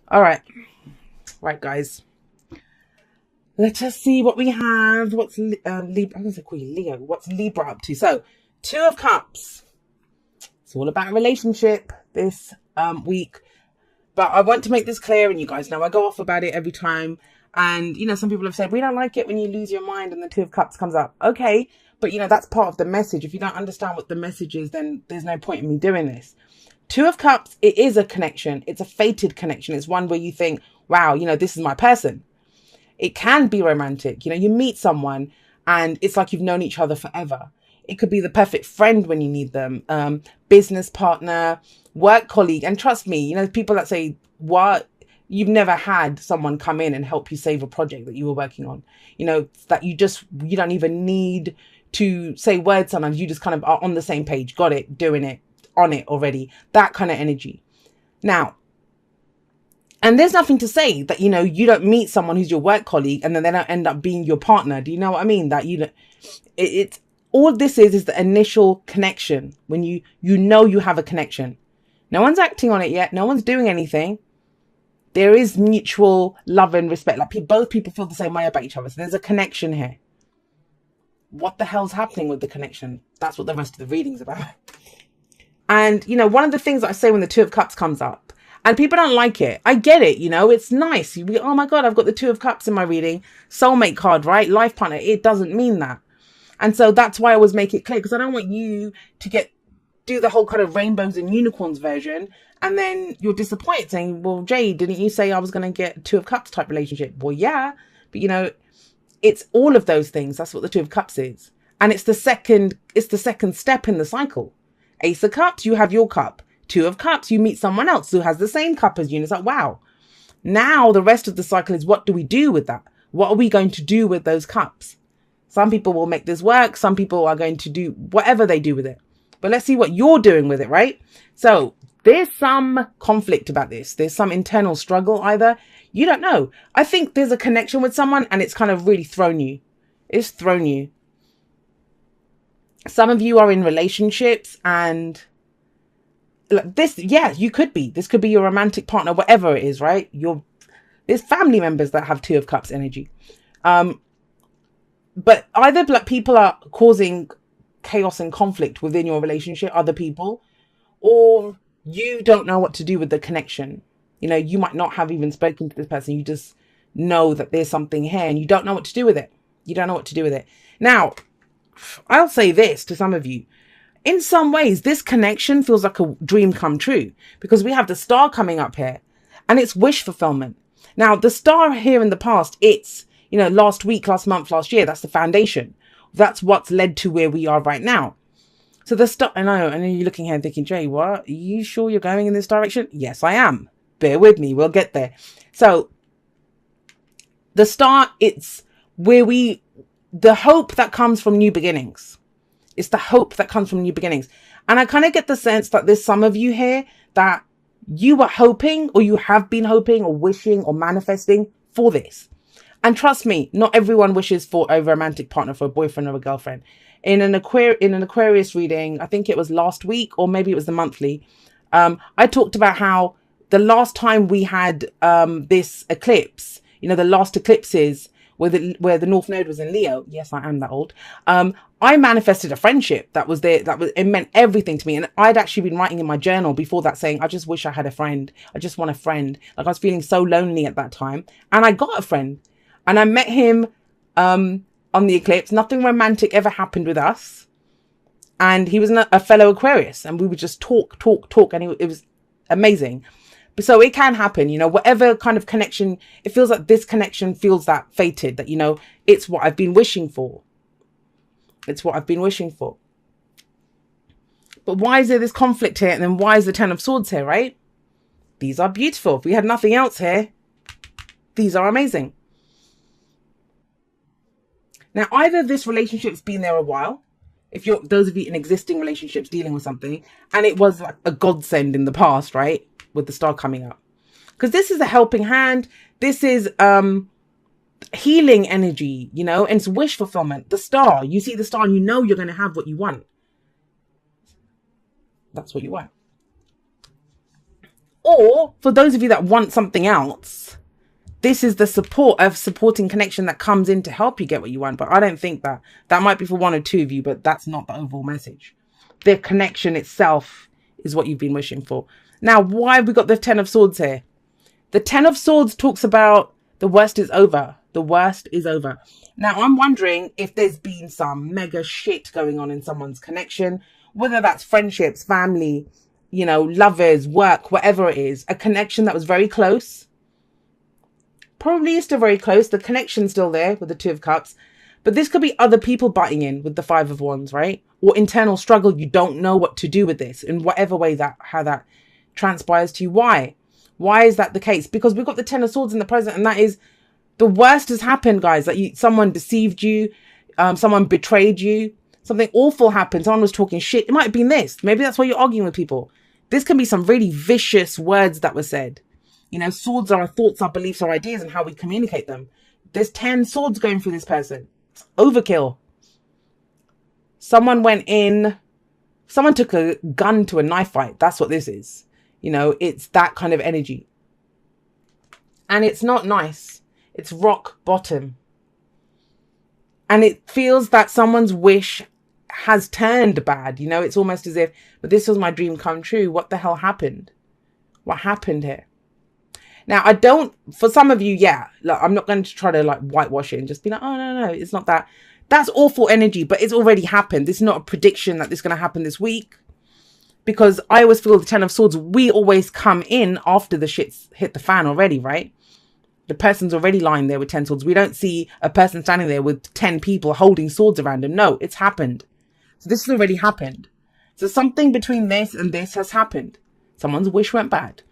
All right. Right, guys. Let us see what we have. What's Libra? I'm going to call you Leo. What's Libra up to? So, Two of Cups. It's all about relationship this week. But I want to make this clear, and you guys know I go off about it every time. And, some people have said, we don't like it when you lose your mind and the Two of Cups comes up. Okay, but, that's part of the message. If you don't understand what the message is, then there's no point in me doing this. Two of Cups, it is a connection. It's a fated connection. It's one where you think, wow, this is my person. It can be romantic. You meet someone and it's like you've known each other forever. It could be the perfect friend when you need them, business partner, work colleague. And trust me, people that say, what? You've never had someone come in and help you save a project that you were working on, that you don't even need to say words. Sometimes you just kind of are on the same page, got it, doing it, on it already, that kind of energy. Now, and there's nothing to say that, you don't meet someone who's your work colleague and then they don't end up being your partner. Do you know what I mean? That, it's all this is the initial connection when you have a connection. No one's acting on it yet. No one's doing anything. There is mutual love and respect. Like both people feel the same way about each other. So there's a connection here. What the hell's happening with the connection? That's what the rest of the reading's about. And, one of the things that I say when the Two of Cups comes up, and people don't like it. I get it, it's nice. Oh my God, I've got the Two of Cups in my reading. Soulmate card, right? Life partner. It doesn't mean that. And so that's why I always make it clear, because I don't want you to do the whole kind of rainbows and unicorns version. And then you're disappointed saying, well, Jay, didn't you say I was going to get Two of Cups type relationship? Well, yeah. But, it's all of those things. That's what the Two of Cups is. And it's the second step in the cycle. Ace of Cups, you have your cup. Two of Cups, you meet someone else who has the same cup as you. And it's like, wow. Now the rest of the cycle is, what do we do with that? What are we going to do with those cups? Some people will make this work. Some people are going to do whatever they do with it. But let's see what you're doing with it, right? So there's some conflict about this. There's some internal struggle either. You don't know. I think there's a connection with someone and it's kind of really thrown you. It's thrown you. Some of you are in relationships and this, yeah, you could be. This could be your romantic partner, whatever it is, right? There's family members that have Two of Cups energy. But either people are causing chaos and conflict within your relationship, other people, or you don't know what to do with the connection. You might not have even spoken to this person. You just know that there's something here and you don't know what to do with it. You don't know what to do with it. Now, I'll say this to some of you. In some ways, this connection feels like a dream come true because we have the star coming up here and it's wish fulfillment. Now, the star here in the past, it's, last week, last month, last year, that's the foundation. That's what's led to where we are right now. So the star, I know, and you're looking here and thinking, Jay, what? Are you sure you're going in this direction? Yes, I am. Bear with me. We'll get there. So the star, it's where the hope that comes from new beginnings. It's the hope that comes from new beginnings. And I kind of get the sense that there's some of you here that you were hoping or you have been hoping or wishing or manifesting for this. And trust me, not everyone wishes for a romantic partner, for a boyfriend or a girlfriend. In an Aquarius reading, I think it was last week or maybe it was the monthly, I talked about how the last time we had this eclipse, the last eclipses where the North Node was in Leo. Yes, I am that old. I manifested a friendship that was there. It meant everything to me. And I'd actually been writing in my journal before that saying, I just wish I had a friend. I just want a friend. Like I was feeling so lonely at that time. And I got a friend and I met him on the eclipse. Nothing romantic ever happened with us. And he was a fellow Aquarius and we would just talk. And it was amazing. So it can happen, whatever kind of connection, it feels like this connection feels that fated, that, it's what I've been wishing for. It's what I've been wishing for. But why is there this conflict here? And then why is the Ten of Swords here, right? These are beautiful. If we had nothing else here, these are amazing. Now, either this relationship's been there a while, if you're, those of you in existing relationships dealing with something, and it was like a godsend in the past, right? With the star coming up. Because this is a helping hand. This is healing energy, and it's wish fulfillment. The star, you see the star and you're going to have what you want. That's what you want. Or for those of you that want something else, this is the supporting connection that comes in to help you get what you want. But I don't think that might be for one or two of you, but that's not the overall message. The connection itself is what you've been wishing for. Now, why have we got the 10 of Swords here? The 10 of Swords talks about the worst is over. The worst is over. Now, I'm wondering if there's been some mega shit going on in someone's connection, whether that's friendships, family, you know, lovers, work, whatever it is, a connection that was very close. Probably is still very close. The connection's still there with the 2 of Cups. But this could be other people butting in with the 5 of Wands, right? Or internal struggle. You don't know what to do with this in whatever way how that transpires to you. Why? Why is that the case? Because we've got the 10 of Swords in the present, and that is the worst has happened, guys. That someone deceived you, someone betrayed you, something awful happened. Someone was talking shit. It might have been this. Maybe that's why you're arguing with people. This can be some really vicious words that were said. You know, swords are our thoughts, our beliefs, our ideas, and how we communicate them. There's 10 swords going through this person. It's overkill. Someone went in. Someone took a gun to a knife fight. That's what this is. You know, it's that kind of energy. And it's not nice. It's rock bottom. And it feels that someone's wish has turned bad. You know, it's almost as if, but this was my dream come true. What the hell happened? What happened here? Now, for some of you, yeah, look, I'm not going to try to like whitewash it and just be like, oh, no, it's not that. That's awful energy, but it's already happened. This is not a prediction that this is going to happen this week. Because I always feel the 10 of Swords, we always come in after the shit's hit the fan already, right? The person's already lying there with 10 swords. We don't see a person standing there with 10 people holding swords around him. No, it's happened. So this has already happened. So something between this and this has happened. Someone's wish went bad.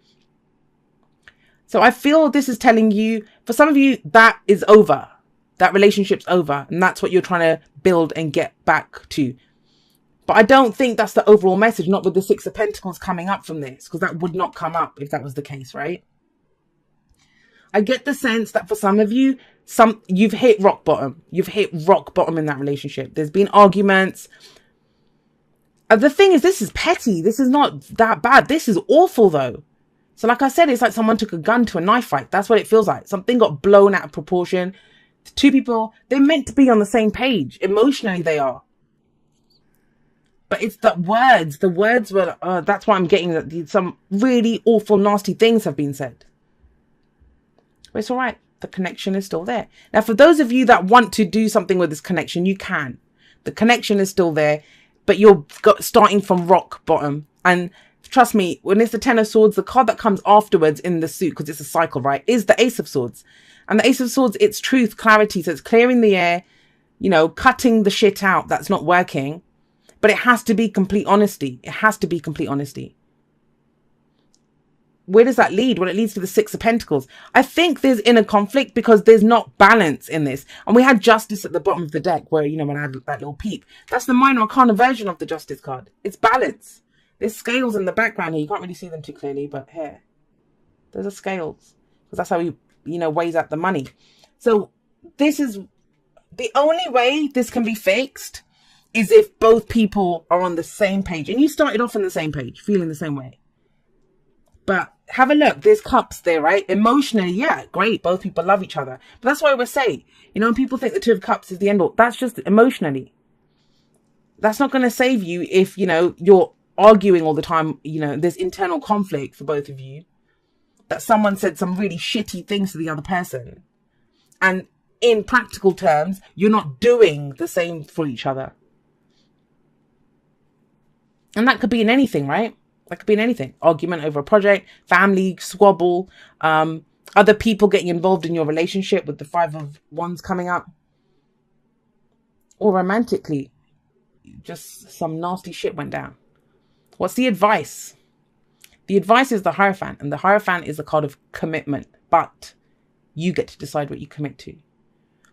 So I feel this is telling you, for some of you, that is over. That relationship's over. And that's what you're trying to build and get back to. But I don't think that's the overall message, not with the 6 of Pentacles coming up from this. Because that would not come up if that was the case, right? I get the sense that for some of you, you've hit rock bottom. You've hit rock bottom in that relationship. There's been arguments. The thing is, this is petty. This is not that bad. This is awful, though. So like I said, it's like someone took a gun to a knife fight. That's what it feels like. Something got blown out of proportion. The 2 people, they're meant to be on the same page. Emotionally, they are. But it's the words. The words were, that's why I'm getting that some really awful, nasty things have been said. But it's all right. The connection is still there. Now, for those of you that want to do something with this connection, you can. The connection is still there, but you're starting from rock bottom. And trust me, when it's the 10 of Swords, the card that comes afterwards in the suit, because it's a cycle, right, is the Ace of Swords. And the Ace of Swords, it's truth, clarity. So it's clearing the air, you know, cutting the shit out that's not working. But it has to be complete honesty. It has to be complete honesty. Where does that lead? Well, it leads to the 6 of Pentacles. I think there's inner conflict because there's not balance in this. And we had Justice at the bottom of the deck where, you know, when I had that little peep. That's the minor arcana version of the Justice card. It's balance. There's scales in the background here. You can't really see them too clearly, but here. There's a scales. Because that's how he, you know, weighs out the money. So this is the only way this can be fixed is if both people are on the same page. And you started off on the same page, feeling the same way. But have a look. There's cups there, right? Emotionally, yeah, great. Both people love each other. But that's why I always say, you know, when people think the 2 of Cups is the end all, that's just emotionally. That's not going to save you if, you know, you're arguing all the time. You know, there's internal conflict for both of you. That someone said some really shitty things to the other person. And in practical terms, you're not doing the same for each other. And that could be in anything, right? That could be in anything. Argument over a project, family, squabble, other people getting involved in your relationship with the 5 of Wands coming up. Or romantically, just some nasty shit went down. What's the advice? The advice is the Hierophant. And the Hierophant is a card of commitment. But you get to decide what you commit to.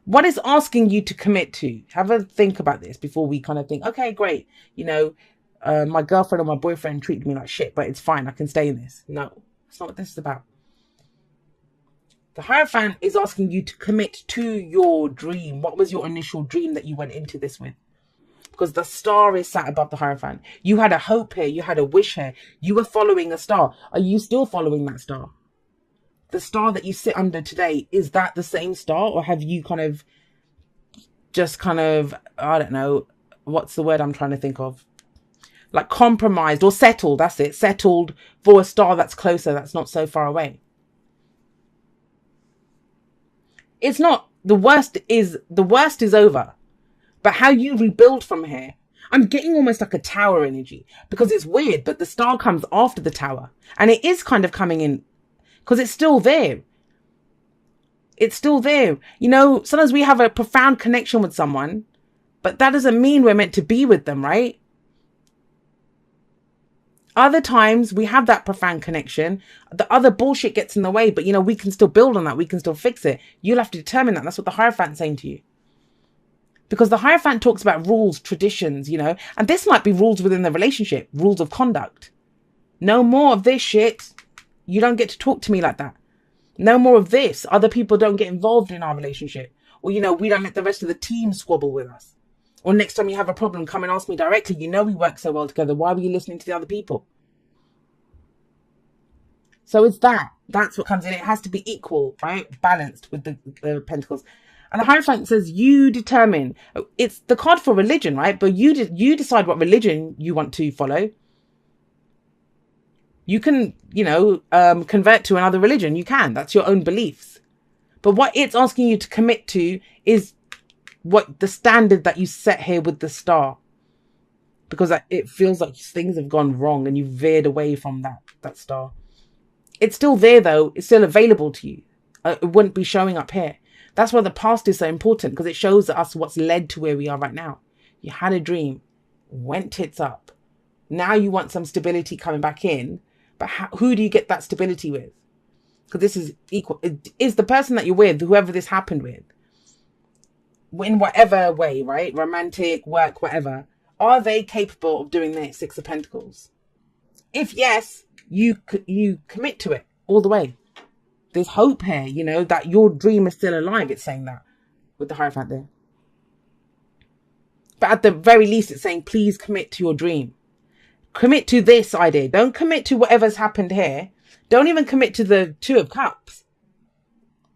What is asking you to commit to? Have a think about this before we kind of think, okay, great. You know, my girlfriend or my boyfriend treated me like shit, but it's fine. I can stay in this. No, that's not what this is about. The Hierophant is asking you to commit to your dream. What was your initial dream that you went into this with? because the star is sat above the Hierophant. You had a hope here. You had a wish here. You were following a star. Are you still following that star? The star that you sit under today, is that the same star? Or have you kind of I don't know, what's the word I'm trying to think of? Like compromised or settled, that's it. Settled for a star that's closer, that's not so far away. It's not, the worst is over. But how you rebuild from here, I'm getting almost like a tower energy, because it's weird, but the star comes after the tower. And it is kind of coming in, because it's still there. It's still there. You know, sometimes we have a profound connection with someone, but that doesn't mean we're meant to be with them, right? Other times we have that profound connection. The other bullshit gets in the way, but you know, we can still build on that. We can still fix it. You'll have to determine that. That's what the Hierophant's saying to you. Because the Hierophant talks about rules, traditions, you know, and this might be rules within the relationship, rules of conduct. No more of this shit. You don't get to talk to me like that. No more of this. Other people don't get involved in our relationship. Or, you know, we don't let the rest of the team squabble with us. Or next time you have a problem, come and ask me directly. You know we work so well together. Why were you listening to the other people? So it's that. That's what comes in. It has to be equal, right? Balanced with the Pentacles. And the Hierophant says, you determine. It's the card for religion, right? But you decide what religion you want to follow. You can, you know, convert to another religion. You can. That's your own beliefs. But what it's asking you to commit to is what the standard that you set here with the star. Because it feels like things have gone wrong and you veered away from that star. It's still there, though. It's still available to you. It wouldn't be showing up here. That's why the past is so important, because it shows us what's led to where we are right now. You had a dream, went tits up. Now you want some stability coming back in. But who do you get that stability with? Because this is equal. Is the person that you're with, whoever this happened with, in whatever way, right? Romantic, work, whatever. Are they capable of doing this? Six of Pentacles. If yes, you commit to it all the way. There's hope here, you know, that your dream is still alive. It's saying that with the Hierophant there. But at the very least, it's saying, please commit to your dream. Commit to this idea. Don't commit to whatever's happened here. Don't even commit to the Two of Cups.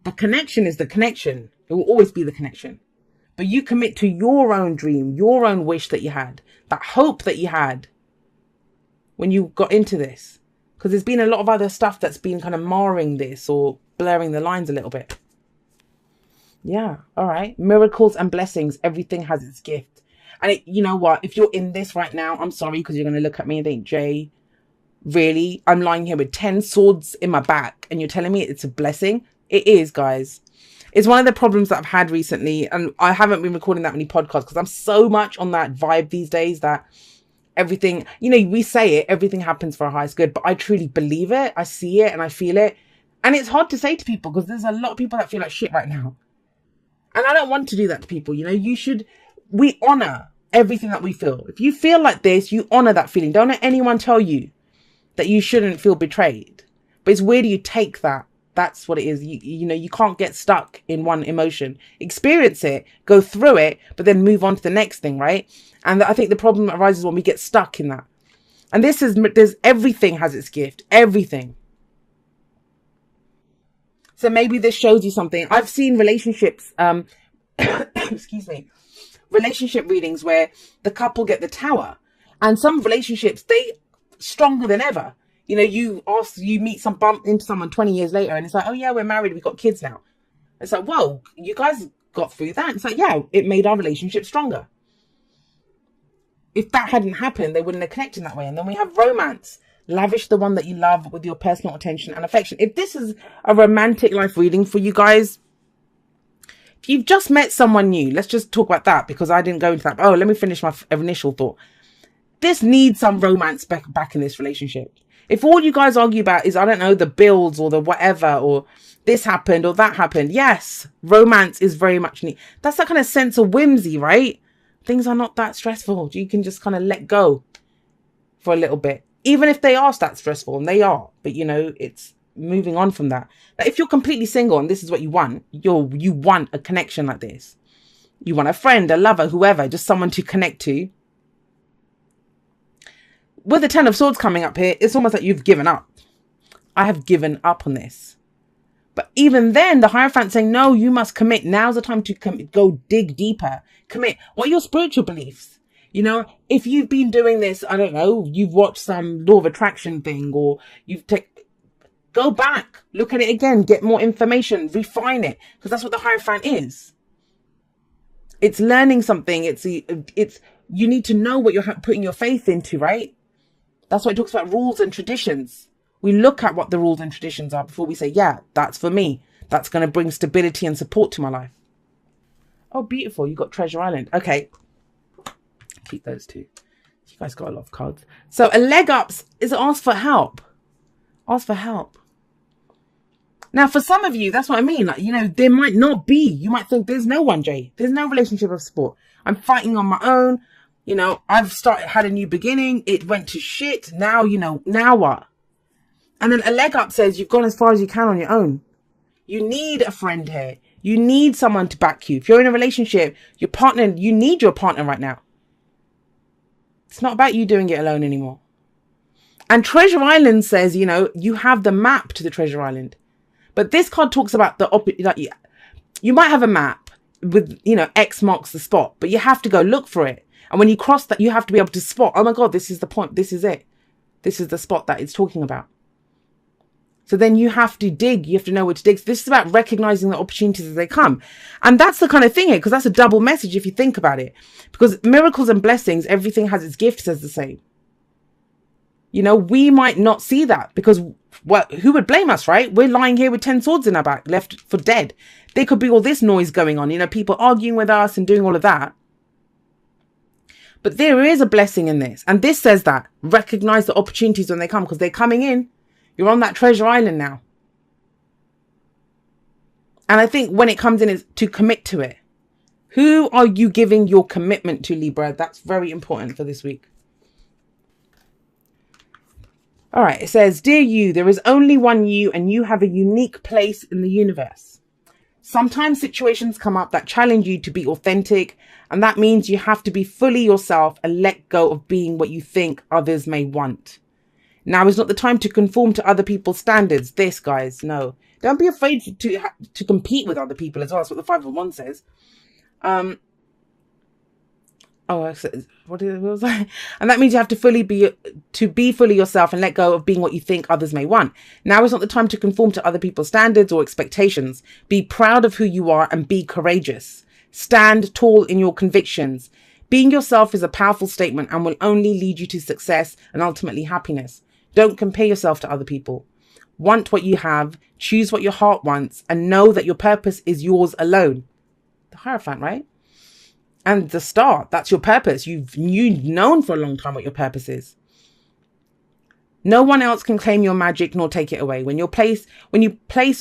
The connection is the connection. It will always be the connection. But you commit to your own dream, your own wish that you had, that hope that you had when you got into this. Because there's been a lot of other stuff that's been kind of marring this or blurring the lines a little bit. Yeah, all right. Miracles and blessings. Everything has its gift. And you know what? If you're in this right now, I'm sorry, because you're going to look at me and think, Jay, really? I'm lying here with 10 swords in my back and you're telling me it's a blessing? It is, guys. It's one of the problems that I've had recently. And I haven't been recording that many podcasts because I'm so much on that vibe these days that everything, you know, we say it, everything happens for our highest good, but I truly believe it. I see it and I feel it. And it's hard to say to people because there's a lot of people that feel like shit right now. And I don't want to do that to people. You know, we honor everything that we feel. If you feel like this, you honor that feeling. Don't let anyone tell you that you shouldn't feel betrayed. But it's where do you take that? That's what it is. You know, you can't get stuck in one emotion. Experience it, go through it, but then move on to the next thing, right? And I think the problem arises when we get stuck in that. And there's everything has its gift. Everything. So maybe this shows you something. I've seen relationships, excuse me, relationship readings where the couple get the Tower. And some relationships, they stronger than ever. You know, you bump into someone 20 years later and it's like, oh yeah, we're married, we've got kids now. It's like, whoa, you guys got through that. It's like, yeah, it made our relationship stronger. If that hadn't happened, they wouldn't have connected that way. And then we have romance. Lavish the one that you love with your personal attention and affection. If this is a romantic life reading for you guys, if you've just met someone new, let's just talk about that because I didn't go into that. Oh, let me finish my initial thought. This needs some romance back in this relationship. If all you guys argue about is, I don't know, the bills or the whatever, or this happened or that happened. Yes, romance is very much neat. That's that kind of sense of whimsy, right? Things are not that stressful. You can just kind of let go for a little bit. Even if they are that stressful, and they are. But, you know, it's moving on from that. Now, if you're completely single and this is what you want, you want a connection like this. You want a friend, a lover, whoever, just someone to connect to. With the Ten of Swords coming up here, it's almost like you've given up. I have given up on this. But even then, the Hierophant saying, no, you must commit. Now's the time to go dig deeper. Commit. What are your spiritual beliefs? You know, if you've been doing this, I don't know, you've watched some law of attraction thing, or go back, look at it again, get more information, refine it. Because that's what the Hierophant is. It's learning something. It's you need to know what you're putting your faith into, right? That's why it talks about rules and traditions. We look at what the rules and traditions are before we say, yeah, that's for me. That's going to bring stability and support to my life. Oh, beautiful. You got Treasure Island. Okay. Keep those two. You guys got a lot of cards. So a leg up is ask for help. Ask for help. Now, for some of you, that's what I mean. Like, you know, there might not be. You might think there's no one, Jay. There's no relationship of support. I'm fighting on my own. You know, had a new beginning. It went to shit. Now, you know, now what? And then a leg up says you've gone as far as you can on your own. You need a friend here. You need someone to back you. If you're in a relationship, your partner, you need your partner right now. It's not about you doing it alone anymore. And Treasure Island says, you know, you have the map to the Treasure Island. But this card talks about you might have a map with, you know, X marks the spot, but you have to go look for it. And when you cross that, you have to be able to spot, oh my God, this is the point. This is it. This is the spot that it's talking about. So then you have to dig. You have to know where to dig. So this is about recognizing the opportunities as they come. And that's the kind of thing here, because that's a double message if you think about it. Because miracles and blessings, everything has its gift, says the same. You know, we might not see that because, well, who would blame us, right? We're lying here with 10 swords in our back, left for dead. There could be all this noise going on, you know, people arguing with us and doing all of that. But there is a blessing in this. And this says that. Recognize the opportunities when they come, because they're coming in. You're on that Treasure Island now. And I think when it comes in, is to commit to it. Who are you giving your commitment to, Libra? That's very important for this week. All right, it says, dear you, there is only one you, and you have a unique place in the universe. Sometimes situations come up that challenge you to be authentic, and that means you have to be fully yourself and let go of being what you think others may want. Now is not the time to conform to other people's standards. This, guys, no. Don't be afraid to compete with other people as well. That's what the 5 of Wands says. What was that? And that means you have to be fully yourself and let go of being what you think others may want. Now is not the time to conform to other people's standards or expectations. Be proud of who you are and be courageous. Stand tall in your convictions. Being yourself is a powerful statement and will only lead you to success and ultimately happiness. Don't compare yourself to other people. Want what you have, choose what your heart wants, and know that your purpose is yours alone. The Hierophant, right? And the Star, that's your purpose. You've known for a long time what your purpose is. No one else can claim your magic nor take it away. When you place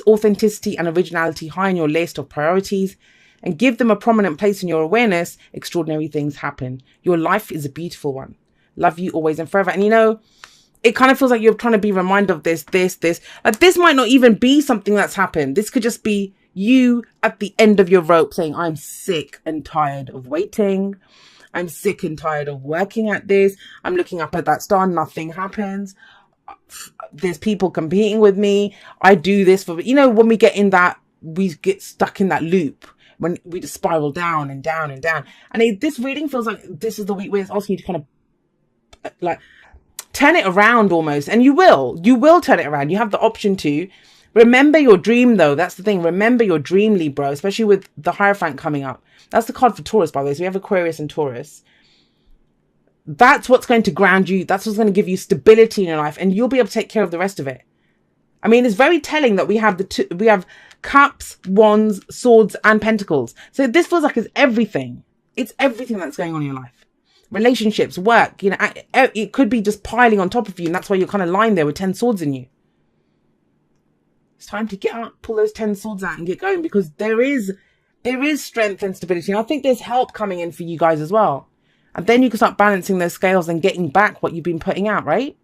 authenticity and originality high on your list of priorities and give them a prominent place in your awareness, extraordinary things happen. Your life is a beautiful one. Love you always and forever. And you know, it kind of feels like you're trying to be reminded of this. Like this might not even be something that's happened. This could just be you at the end of your rope saying, I'm sick and tired of waiting. I'm sick and tired of working at this. I'm looking up at that star. Nothing happens. There's people competing with me. I do this for, you know, when we get stuck in that loop, when we just spiral down and down and down. And this reading feels like this is the week where it's asking you to kind of like turn it around almost. And you will turn it around. You have the option to. Remember your dream, though. That's the thing. Remember your dream, Libra, especially with the Hierophant coming up. That's the card for Taurus, by the way. So we have Aquarius and Taurus. That's what's going to ground you. That's what's going to give you stability in your life. And you'll be able to take care of the rest of it. I mean, it's very telling that we have we have Cups, Wands, Swords, and Pentacles. So this feels like it's everything. It's everything that's going on in your life. Relationships, work, you know, it could be just piling on top of you. And that's why you're kind of lying there with 10 swords in you. It's time to get up, pull those 10 swords out and get going, because there is strength and stability. And I think there's help coming in for you guys as well. And then you can start balancing those scales and getting back what you've been putting out, right?